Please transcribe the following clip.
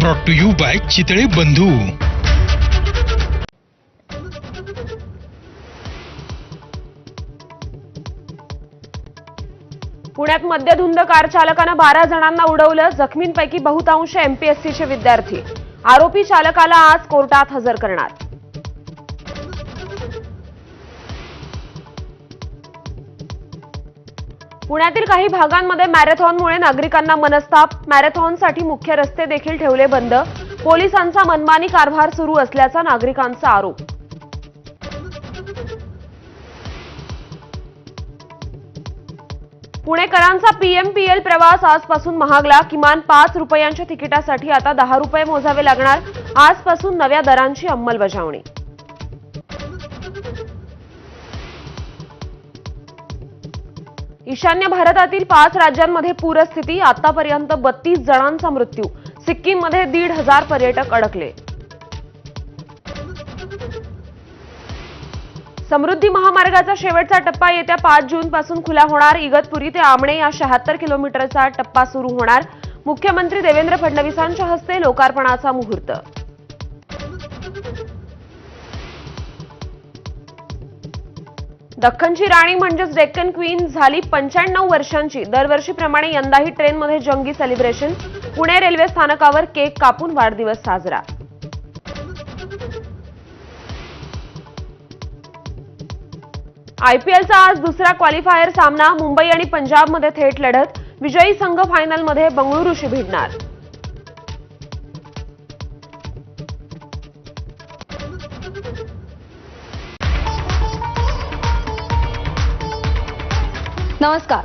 Brought to you by Chitale Bandhu. पुण्यात मद्यधुंद car चालकानं 12 जणांना उडवलं। जखमींपैकी बहुतांश एमपीएससीचे विद्यार्थी। आरोपी चालकाला आज कोर्टात हजर करणार। पुण्यातील काही भागांमध्ये मॅरेथॉनमुळे नागरिकांना मनस्ताप। मॅरेथॉनसाठी मुख्य रस्ते देखील ठेवले बंद। पोलिसांचा मनमानी कारभार सुरू असल्याचा नागरिकांचा आरोप। पुणेकरांचा पीएमपीएल प्रवास आजपासून महागला। किमान 5 रुपयांच्या तिकिटासाठी आता 10 रुपये मोजावे लागणार। आजपासून नव्या दरांची अंमलबजावणी। ईशान्य भारतातील 5 राज्यांमध्ये पूरस्थिती। आतापर्यंत 32 जणांचा मृत्यू। सिक्कीममध्ये 1,500 पर्यटक अडकले। समृद्धी महामार्गाचा शेवटचा टप्पा येत्या 5 जून पासून खुला होणार। इगतपुरी ते आमणे या 76 किलोमीटरचा टप्पा सुरू होणार। मुख्यमंत्री देवेंद्र फडणवीसांच्या हस्ते लोकार्पणाचा मुहूर्त। दख्खनची राणी म्हणजेच डेक्कन क्वीन झाली 95 वर्षांची। दरवर्षीप्रमाणे यंदाही ट्रेनमध्ये जंगी सेलिब्रेशन। पुणे रेल्वे स्थानकावर केक कापून वाढदिवस साजरा। आयपीएलचा आज दुसरा क्वालिफायर सामना। मुंबई आणि पंजाबमध्ये थेट लढत। विजयी संघ फायनलमध्ये बंगळुरूशी भिडणार। नमस्कार,